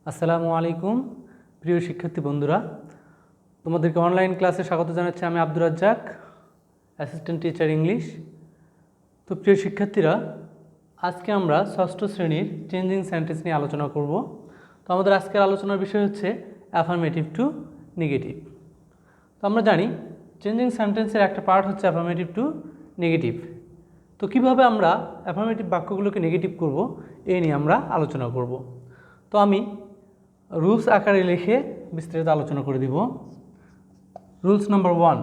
আসসালামু আলাইকুম প্রিয় শিক্ষার্থী বন্ধুরা, তোমাদেরকে অনলাইন ক্লাসে স্বাগত জানাচ্ছি। আমি Abdur Razzak, assistant teacher English. তো প্রিয় শিক্ষার্থীরা, আজকে আমরা ষষ্ঠ শ্রেণীর চেঞ্জিং সেন্টেন্স নিয়ে আলোচনা করব। তো আমাদের আজকের আলোচনার বিষয় হচ্ছে অ্যাফার্মেটিভ টু নেগেটিভ। তো আমরা জানি চেঞ্জিং সেন্টেন্সের একটা পার্ট হচ্ছে অ্যাফার্মেটিভ টু নেগেটিভ। তো কীভাবে আমরা অ্যাফার্মেটিভ বাক্যগুলোকে নেগেটিভ করব, এই নিয়ে আমরা আলোচনা করব। তো আমি রুলস আকারে লিখে বিস্তারিত আলোচনা করে দিব। রুলস নাম্বার 1,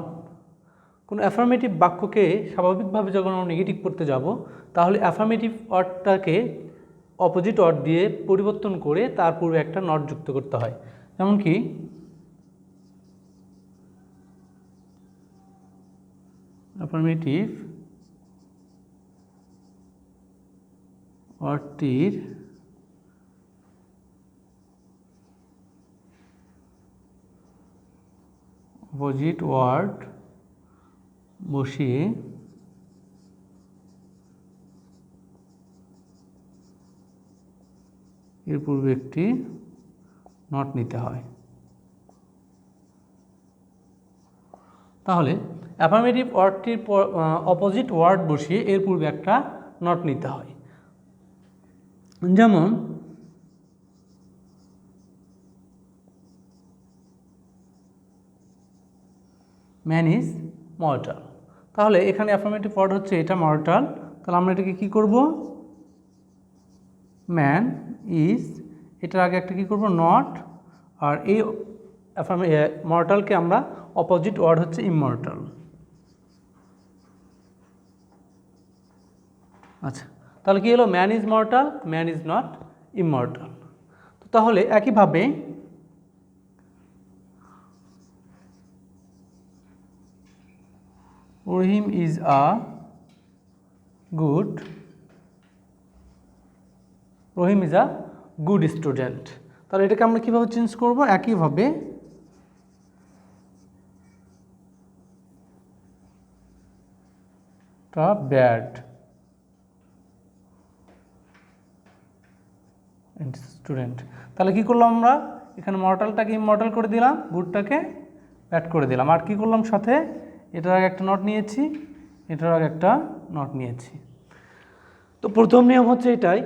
কোনো অ্যাফার্মেটিভ বাক্যকে স্বাভাবিকভাবে যখন আমরা নেগেটিভ করতে যাব, তাহলে অ্যাফার্মেটিভ ওয়ার্ডটাকে অপোজিট ওয়ার্ড দিয়ে পরিবর্তন করে তার পূর্বে একটা নট যুক্ত করতে হয়। যেমন কি অ্যাফার্মেটিভ ওয়ার্ডটির অপোজিট ওয়ার্ড বসিয়ে এর পূর্বে একটি নট নিতে হয়। তাহলে অ্যাফার্মেটিভ ওয়ার্ডটির অপোজিট ওয়ার্ড বসিয়ে এর পূর্বে একটা নট নিতে হয়। যেমন ম্যান ইজ মর্টাল। তাহলে এখানে অ্যাফার্মেটিভ ওয়ার্ড হচ্ছে এটা মর্টাল। তাহলে আমরা এটাকে কী করব? ম্যান ইজ, এটার আগে একটা কী করব? নট। আর এই মর্টালকে আমরা অপোজিট ওয়ার্ড হচ্ছে ইমমর্টাল। আচ্ছা, তাহলে কী হলো? Man is mortal, man is not immortal. তো তাহলে একইভাবে Rahim is a good, Rahim is a good student. তাহলে এটাকে আমরা কীভাবে চেঞ্জ করব? একইভাবে টা ব্যাড স্টুডেন্ট। তাহলে কী করলাম আমরা? এখানে মর্টালটাকে ইমমর্টাল করে দিলাম, গুডটাকে ব্যাড করে দিলাম। আর কী করলাম সাথে? এটার আগে একটা নট নিয়েছি, এটার আগে একটা নট নিয়েছি। তো প্রথম নিয়ম হচ্ছে এটাই,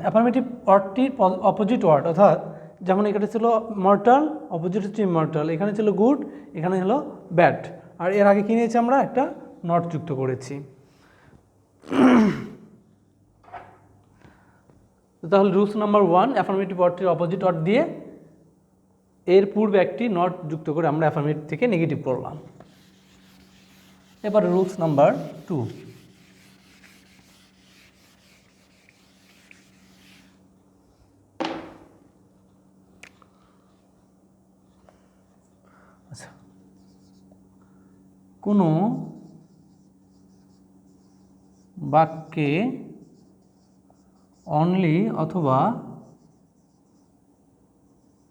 অ্যাফার্মেটিভ ওয়ার্ডটির অপোজিট ওয়ার্ড, অর্থাৎ যেমন এখানে ছিল মর্টাল, অপোজিট হচ্ছে ইমমর্টাল, এখানে ছিল গুড, এখানে হলো ব্যাড। আর এর আগে কী নিয়েছি আমরা? একটা নট যুক্ত করেছি। তাহলে রুলস নাম্বার 1, অ্যাফার্মেটিভ ওয়ার্ডটির অপোজিট ওয়ার্ড দিয়ে এর পূর্বে একটি নট যুক্ত করে আমরা অ্যাফার্মেটিভ থেকে নেগেটিভ করলাম। এবার রুলস নাম্বার 2, আচ্ছা, কোনো বাক্যে অনলি অথবা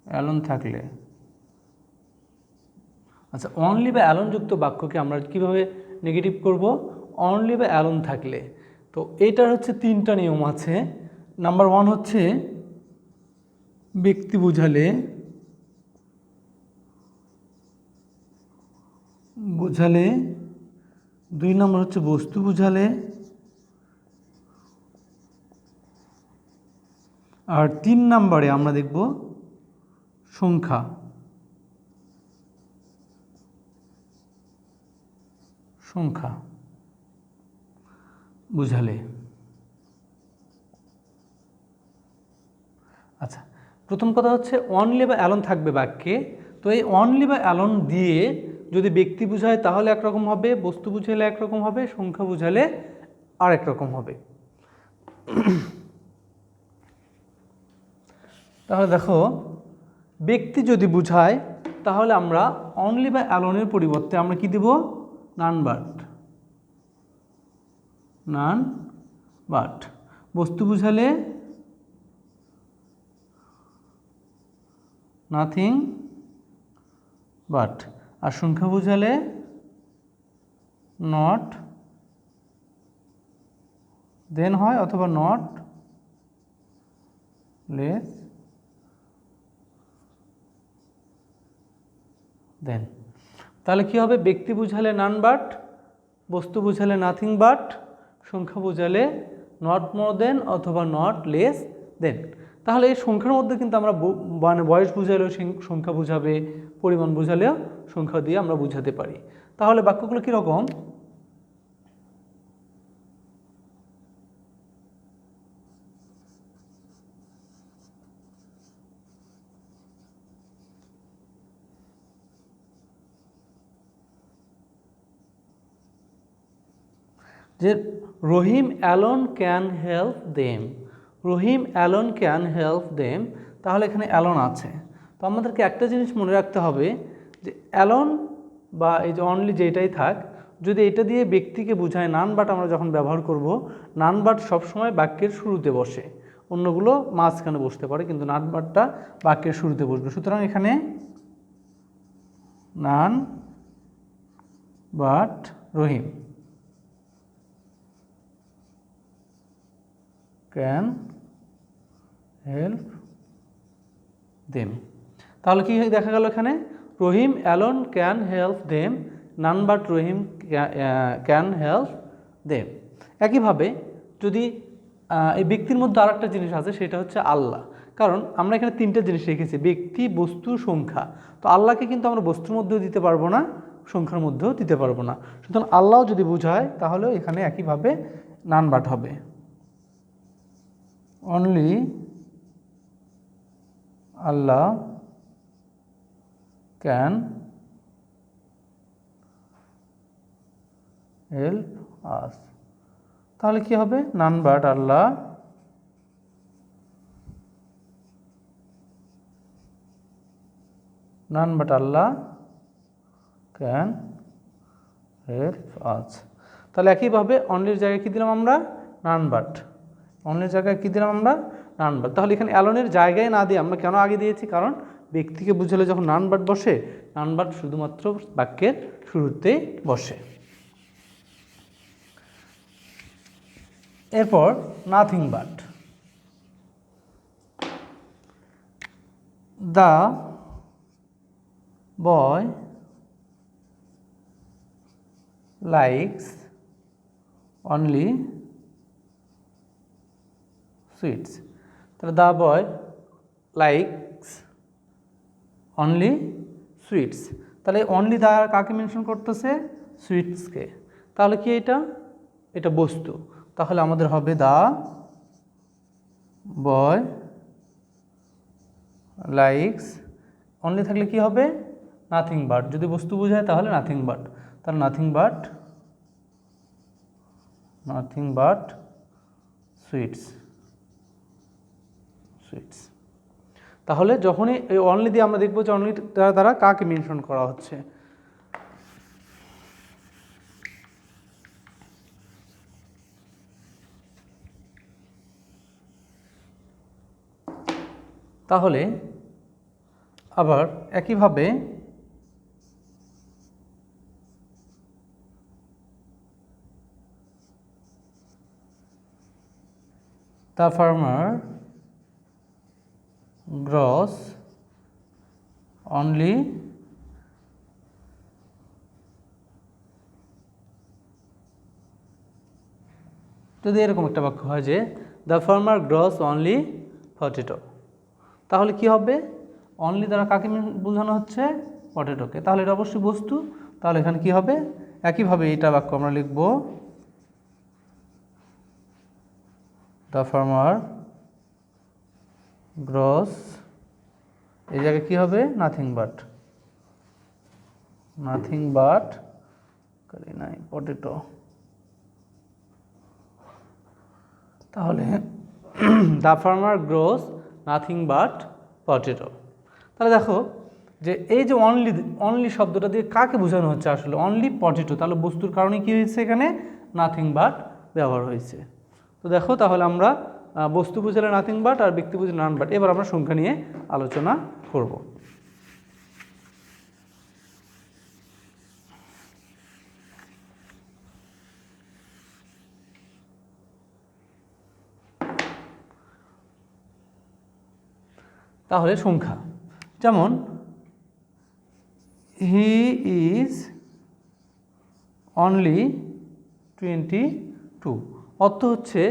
অ্যালোন থাকলে, আচ্ছা, অনলি বা অ্যালোন যুক্ত বাক্যকে আমরা কীভাবে নেগেটিভ করব? অনলি বা অ্যালোন থাকলে। তো এইটার হচ্ছে 3টা নিয়ম আছে। নাম্বার 1 হচ্ছে ব্যক্তি বুঝালে, বুঝালে 2 নম্বর হচ্ছে বস্তু বুঝালে, আর 3 নম্বরে আমরা দেখব সংখ্যা, সংখ্যা বুঝালে। আচ্ছা, প্রথম কথা হচ্ছে অনলি বা অ্যালোন থাকবে বাক্যে। তো এই অনলি বা অ্যালোন দিয়ে যদি ব্যক্তি বুঝায় তাহলে একরকম হবে, বস্তু বুঝালে একরকম হবে, সংখ্যা বুঝালে আরেক রকম হবে। তাহলে দেখো, ব্যক্তি যদি বুঝায় তাহলে আমরা অনলি বা অ্যালোনের পরিবর্তে আমরা কি দেব? None but, none but. বস্তু বুঝালে নাথিং বাট, আর সংখ্যা বুঝালে নট দেন হয়, অথবা নট লেস দেন। তাহলে কি হবে? ব্যক্তি বুঝালে নান বাট, বস্তু বুঝালে নাথিং বাট, সংখ্যা বুঝালে নট মোর দেন অথবা নট লেস দেন। তাহলে এই সংখ্যার মধ্যে কিন্তু আমরা মানে বয়স বুঝালেও সংখ্যা বুঝাবে, পরিমাণ বুঝালেও সংখ্যা দিয়ে আমরা বুঝাতে পারি। তাহলে বাক্যগুলো কীরকম? যে Rahim alone can help them, Rahim alone can help them, তাহলে এখানে অ্যালোন আছে। তো আমাদেরকে একটা জিনিস মনে রাখতে হবে যে অ্যালোন বা এই যে অনলি যেটাই থাক, যদি এটা দিয়ে ব্যক্তিকে বোঝায় নান বাট আমরা যখন ব্যবহার করব, নান বাট সবসময় বাক্যের শুরুতে বসে, অন্যগুলো মাঝখানে বসতে পারে, কিন্তু নান বাটটা বাক্যের শুরুতে বসবে। সুতরাং এখানে none but Rahim can help them. তাহলে কি দেখা গেল এখানে? Rahim alone can help them, none but Rahim can help them. একইভাবে যদি এই ব্যক্তির মধ্যে আর একটা জিনিস আছে, সেটা হচ্ছে আল্লাহ। কারণ আমরা এখানে তিনটা জিনিস রেখেছি, ব্যক্তি, বস্তু, সংখ্যা। তো আল্লাহকে কিন্তু আমরা বস্তুর মধ্যেও দিতে পারবো না, সংখ্যার মধ্যেও দিতে পারবো না। সুতরাং আল্লাহ যদি বোঝায় তাহলেও এখানে একইভাবে নান বাট হবে। Only Allah can help us. তাহলে কি হবে? None but Allah none but Allah can help us. তাহলে একইভাবে অনলির জায়গায় কী দিলাম আমরা? None but. অনলির জায়গায় কী দিলাম আমরা? None but. তাহলে এখানে অ্যালোনের জায়গায় না দিয়ে আমরা কেন আগে দিয়েছি? কারণ ব্যক্তিকে বুঝালে যখন নান বাট বসে, নান বাট শুধুমাত্র বাক্যের শুরুতেই বসে। এরপর nothing but. The boy likes only sweets. তাহলে the boy likes only sweets. তাহলে অনলি দ্য কাকে মেনশন করতেছে? সুইটসকে। তাহলে কি এটা? এটা বস্তু। তাহলে আমাদের হবে দ্য বয় লাইকস, অনলি থাকলে কি হবে? Nothing but. যদি বস্তু বোঝায় তাহলে নাথিং বাট। তাহলে নাথিং বাট সুইটস। তাহলে যখনই এই অনলি দিয়ে আমরা দেখবো যে অনলি দ্বারা কাকে মেনশন করা হচ্ছে। তাহলে আবার একইভাবে দ্য ফার্মার গ্রস অনলি যদি এরকম একটা বাক্য হয় যে the farmer gross only potato, তাহলে কি হবে? অনলি দ্বারা কাকে বোঝানো হচ্ছে? পটেটোকে। তাহলে এটা অবশ্যই বস্তু। তাহলে এখানে কি হবে? একইভাবে এটা বাক্য আমরা লিখব দ্য ফার্মার গ্রস, এই জায়গায় কি হবে? Nothing but potato. তাহলে the farmer grows nothing but potato. তাহলে দেখো যে এই যে অনলি শব্দটা দিয়ে কাকে বোঝানো হচ্ছে? আসলে অনলি পটেটো। তাহলে বস্তুর কারণে কি হয়েছে? এখানে নাথিং বাট ব্যবহার হয়েছে। তো দেখো তাহলে আমরা বস্তু বুঝালে নাথিং বাট আর ব্যক্তি বুঝালে নান বাট। এবার আমরা সংখ্যা নিয়ে আলোচনা করব। তাহলে সংখ্যা যেমন হি ইজ অনলি 22, অর্থ হচ্ছে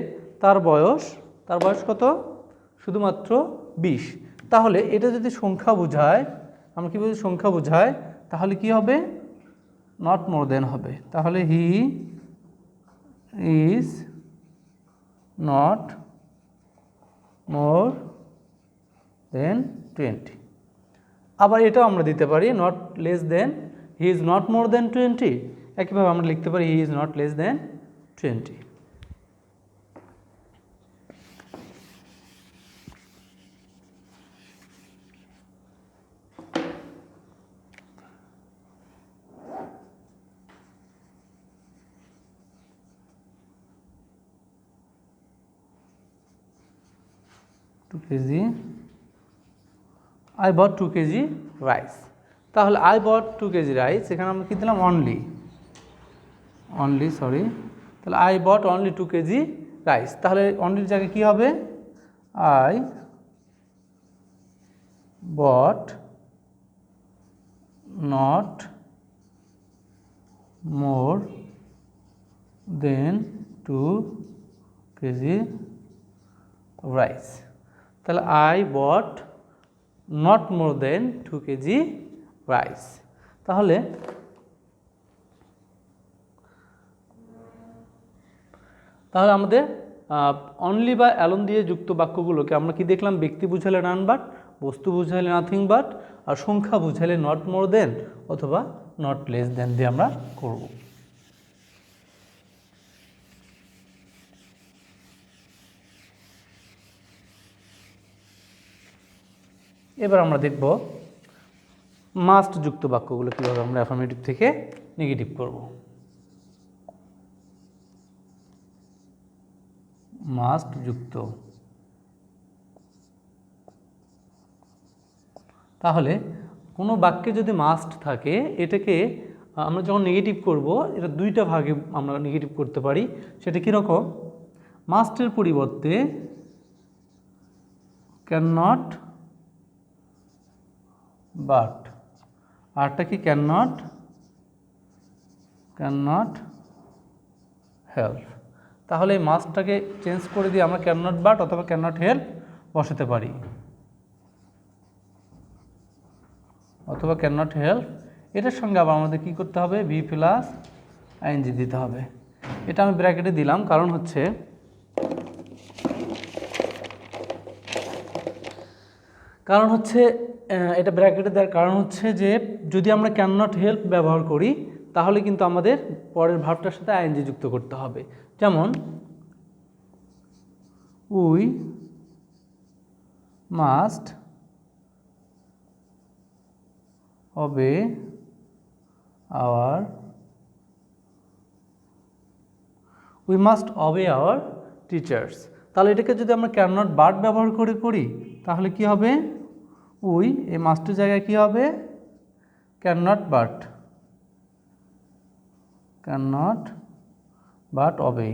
তার বয়স কত? শুধুমাত্র 20। তাহলে এটা যদি সংখ্যা বোঝায়, আমরা কি বলি সংখ্যা বোঝায়, তাহলে কি হবে? নট মোর দেন হবে। তাহলে হি ইজ নট মোর দেন 20। আবার এটাও আমরা দিতে পারি not less than, he is not more than 20। একইভাবে আমরা লিখতে পারি he is not less than 20। KG I bought 2 KG rice. তাহলে আই বট 2 কেজি রাইস, এখানে আমরা কী দিলাম? Only sorry. তাহলে I bought only 2 KG rice. তাহলে অনলির জায়গায় কী হবে? I bought not more than 2 KG rice. তাহলে I bought not more than 2 KG rice. তাহলে আমাদের অনলি বা অ্যালোন দিয়ে যুক্ত বাক্যগুলোকে আমরা কি দেখলাম? ব্যক্তি বুঝালে নান বাট, বস্তু বুঝালে নাথিং বাট, আর সংখ্যা বুঝালে নট মোর দেন অথবা নট লেস দেন দিয়ে আমরা করব। এবার আমরা দেখব মাস্ট যুক্ত বাক্যগুলো কীভাবে আমরা অ্যাফার্মেটিভ থেকে নেগেটিভ করব। মাস্ট যুক্ত, তাহলে কোনো বাক্যে যদি মাস্ট থাকে এটাকে আমরা যখন নেগেটিভ করব, এটা দুইটা ভাগে আমরা নেগেটিভ করতে পারি। সেটা কীরকম? মাস্টের পরিবর্তে ক্যান নট বাট, আরটা কি? Can not help. তাহলে এই মাস্টটাকে চেঞ্জ করে দিয়ে আমরা ক্যান নট বাট অথবা ক্যান নট হেল্প বসাতে পারি, অথবা ক্যান নট হেল্প। এটার সঙ্গে আবার আমাদের কী করতে হবে? বি প্লাস আইএনজি দিতে হবে। এটা আমি ব্র্যাকেটে দিলাম, কারণ হচ্ছে এটা ব্র্যাকেটে দেওয়ার কারণ হচ্ছে যে যদি আমরা ক্যান নট হেল্প ব্যবহার করি তাহলে কিন্তু আমাদের পরের ভার্বটার সাথে আইএনজি যুক্ত করতে হবে। যেমন we must obey our teachers. তাহলে এটাকে যদি আমরা ক্যান নট বাট ব্যবহার করি তাহলে কি হবে? উই এই মাস্টের জায়গায় কি হবে? Can not but obey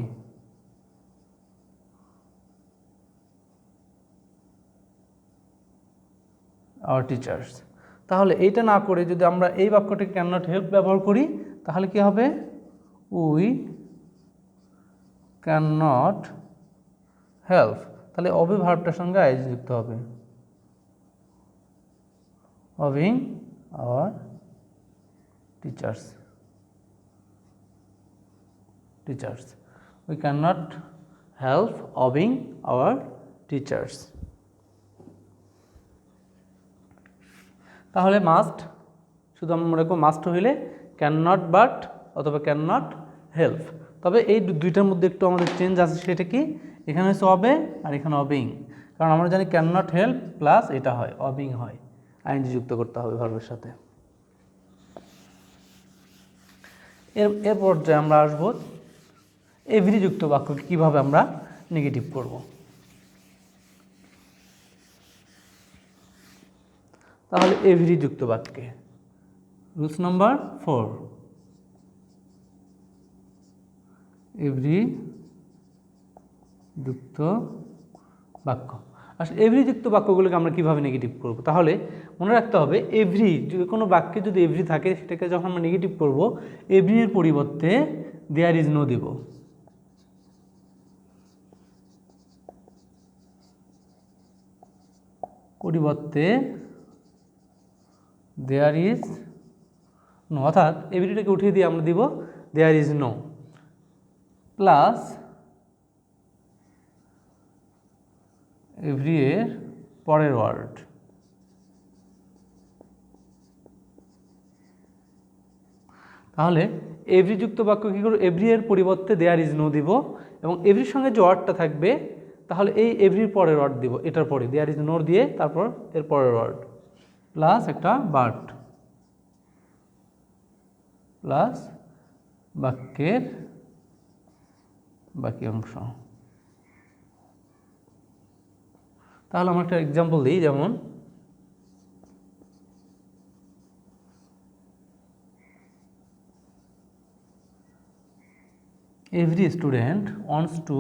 our teachers. তাহলে এইটা না করে যদি আমরা এই বাক্যটাকে ক্যান নট হেল্প ব্যবহার করি তাহলে কি হবে? We can not help. তাহলে অবে ভার্বটার সঙ্গে আইএনজি যুক্ত হবে, obeying our teachers. We cannot help obeying our teachers. তাহলে মাস্ট শুধু আমরা মনে করব মাস্ট হইলে ক্যান নট বাট অথবা ক্যান নট হেল্প। তবে এই দুইটার মধ্যে একটু আমাদের চেঞ্জ আছে। সেটা কি? এখানে হচ্ছে অবে আর এখানে অবিং। কারণ আমরা জানি ক্যান নট হেল্প প্লাস এটা হয় অবিং হয়, আইএনজি যুক্ত করতে হবে ভার্বের সাথে। এর পর্যায়ে আমরা আসবো এভরি যুক্ত বাক্যকে কীভাবে আমরা নেগেটিভ করব। তাহলে এভরি যুক্ত বাক্যে রুলস নাম্বার 4, এভরি যুক্ত বাক্য। আসলে এভরি যুক্ত বাক্যগুলোকে আমরা কীভাবে নেগেটিভ করব? তাহলে মনে রাখতে হবে এভরি, কোনো বাক্যে যদি এভরি থাকে সেটাকে যখন আমরা নেগেটিভ করব, এভরি এর পরিবর্তে দেয়ার ইজ নো দেব। পরিবর্তে দেয়ার ইজ নো, অর্থাৎ এভরিটাকে উঠিয়ে দিয়ে আমরা দিব there is no plus every এর পরের ওয়ার্ড। তাহলে এভরি যুক্ত বাক্য কী করব? এভরি এর পরিবর্তে দেয়ার ইজ নো দিব এবং এভরির সঙ্গে যে ওয়ার্ডটা থাকবে তাহলে এই এভরির পরের ওয়ার্ড দিব, এটার পরে দেয়ার ইজ নো দিয়ে তারপর এর পরের ওয়ার্ড প্লাস একটা বাট প্লাস বাক্যের বাকি অংশ। তাহলে আমরা একটা এক্সাম্পল দিই, যেমন every student wants to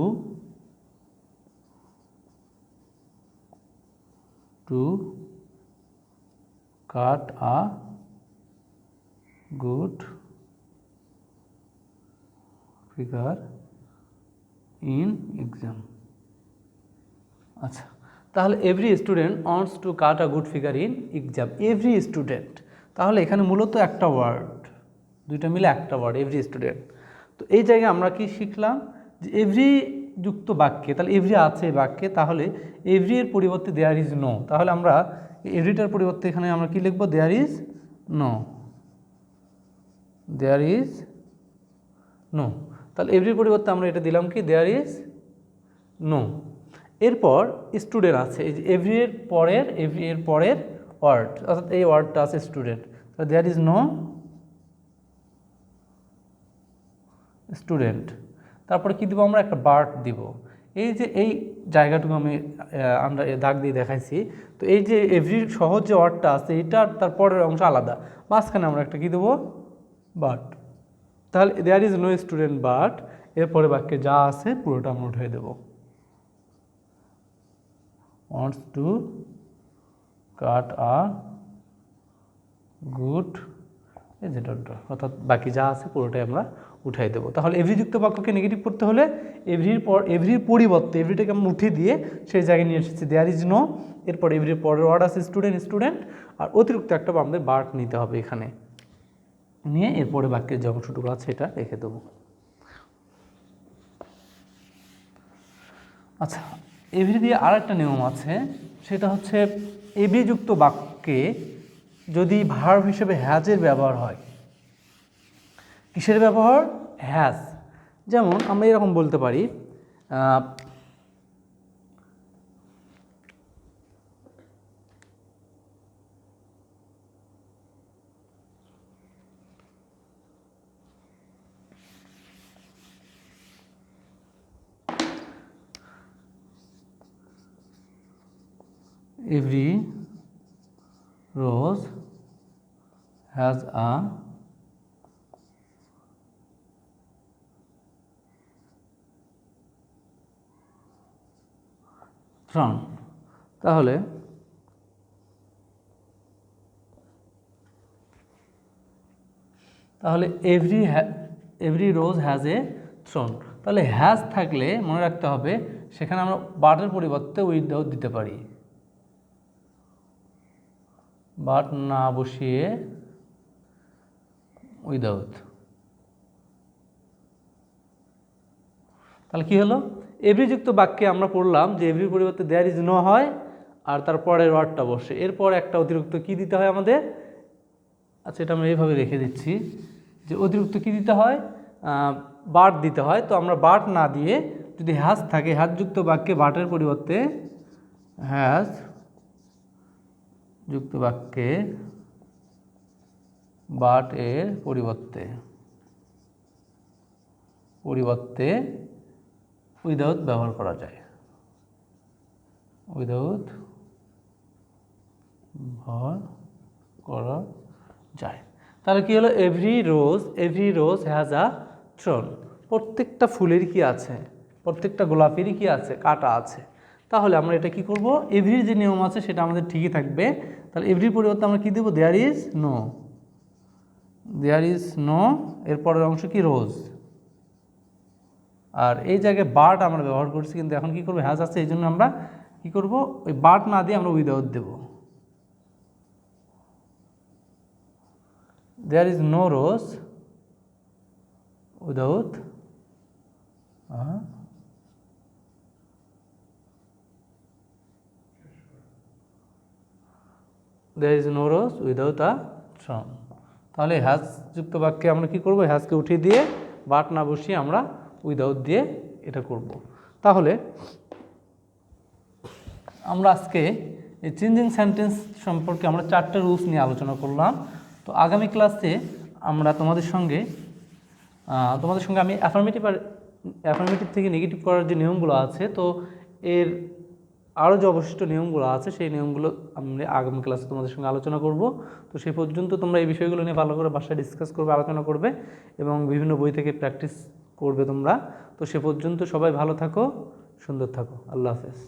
cut a good figure in exam। আচ্ছা, তাহলে every student wants to cut a good figure in exam. Every student, তাহলে এখানে মূলত একটা ওয়ার্ড, দুইটা মিলে একটা ওয়ার্ড এভরি স্টুডেন্ট। তো এই জায়গায় আমরা কি শিখলাম যে এভরি যুক্ত বাক্যে, তাহলে এভরি আছে বাক্যে, তাহলে এভরি এর পরিবর্তে দেয়ার ইজ নো। তাহলে আমরা এভরিটার পরিবর্তে এখানে আমরা কি লিখবো? There is no, there is no. তাহলে এভরির পরিবর্তে আমরা এটা দিলাম কি? There is no. এরপর স্টুডেন্ট আছে, এই যে এভরি এর পরের ওয়ার্ড, অর্থাৎ এই ওয়ার্ডটা আছে স্টুডেন্ট, তাহলে দেয়ার ইজ নো স্টুডেন্ট। তারপরে কি দিব? আমরা একটা বার্ট দিব। এই যে এই জায়গাটুকু আমি আমরা দাগ দিয়ে দেখাইছি, তো এই যে এভরির সহজ যে ওয়ার্ডটা আছে এটা তার পরের অংশ আলাদা, মাঝখানে আমরা একটা কি দেবো? বাট। তাহলে there is no student but, এরপরে বাক্যে যা আছে পুরোটা আমরা উঠে দেবো। wants to cut a good, অর্থাৎ বাকি যা আছে পুরোটাই আমরা উঠাই দেবো। তাহলে এভরি যুক্ত বাক্যকে নেগেটিভ করতে হলে এভরির পরিবর্তে এভরিটাকে আমরা উঠিয়ে দিয়ে সেই জায়গায় নিয়ে এসেছি দেয়ার ইজ নো, এরপর এভরির পরের ওয়ার্ড আছে স্টুডেন্ট, আর অতিরিক্ত একটা আমাদের বার্ট নিতে হবে এখানে, নিয়ে এরপরে বাক্যের যে অংশটুকু আছে এটা রেখে দেবো। আচ্ছা, এভরি দিয়ে আর একটা নিয়ম আছে, সেটা হচ্ছে এভরি যুক্ত বাক্যে যদি ভার্ব হিসেবে হ্যাজের ব্যবহার হয়। কিসের ব্যবহার? হ্যাজ। যেমন আমরা এরকম বলতে পারি, every rose has a thorn। তাহলে every rose has a thorn. তাহলে হ্যাজ থাকলে মনে রাখতে হবে সেখানে আমরা বাটের পরিবর্তে উইদাউট দিতে পারি, বাট না বসিয়ে উইদাউট। তাহলে কি হলো? এভরি যুক্ত বাক্যে আমরা পড়লাম যে এভরির পরিবর্তে দেয়ার ইজ নো হয় আর তার পরের ওয়ার্ডটা বসে, এরপর একটা অতিরিক্ত কি দিতে হয় আমাদের? আচ্ছা, এটা আমরা এইভাবে রেখে দিচ্ছি যে অতিরিক্ত কি দিতে হয়? বাট দিতে হয়। তো আমরা বাট না দিয়ে যদি হ্যাজ থাকে, হ্যাজ যুক্ত বাক্যে বাটের পরিবর্তে হ্যাজ যুক্ত বাক্যে বাট এর পরিবর্তে উইদাউট ব্যবহার করা যায়, উইদাউট ব্যবহার করা যায়। তাহলে কি হলো? Every rose has a thorn. প্রত্যেকটা ফুলের কি আছে? প্রত্যেকটা গোলাপেরই কি আছে? কাঁটা আছে। তাহলে আমরা এটা কি করব, এভরির যে নিয়ম আছে সেটা আমাদের ঠিকই থাকবে। তাহলে এভরির পরিবর্তে আমরা কি দেব, there is no, there is no, এরপরের অংশ কি রোজ। আর এই জায়গায় বাট আমরা ব্যবহার করছি, কিন্তু এখন কি করব, হ্যাজ আছে এই জন্য আমরা কি করব, ওই বাট না দিয়ে আমরা উইদাউট দেব। There is no rose without there is no rose without a thorn. তাহলে হ্যাজ যুক্ত বাক্যে আমরা কি করব, হ্যাজকে উঠিয়ে দিয়ে বাট না বসিয়ে আমরা উইদাউট দিয়ে এটা করব। তাহলে আমরা আজকে এই চেঞ্জিং সেন্টেন্স সম্পর্কে আমরা 4টা রুলস নিয়ে আলোচনা করলাম। তো আগামী ক্লাসে আমরা তোমাদের সঙ্গে আমি অ্যাফার্মেটিভ থেকে নেগেটিভ করার যে নিয়মগুলো আছে, তো এর আরও যে অবশিষ্ট নিয়মগুলো আছে সেই নিয়মগুলো আমরা আগামী ক্লাসে তোমাদের সঙ্গে আলোচনা করব। তো সেই পর্যন্ত তোমরা এই বিষয়গুলো নিয়ে ভালো করে বাসায় ডিসকাস করবে, আলোচনা করবে এবং বিভিন্ন বই থেকে প্র্যাকটিস করবে তোমরা। তো সে পর্যন্ত সবাই ভালো থাকো, সুন্দর থাকো। আল্লাহ হাফেজ।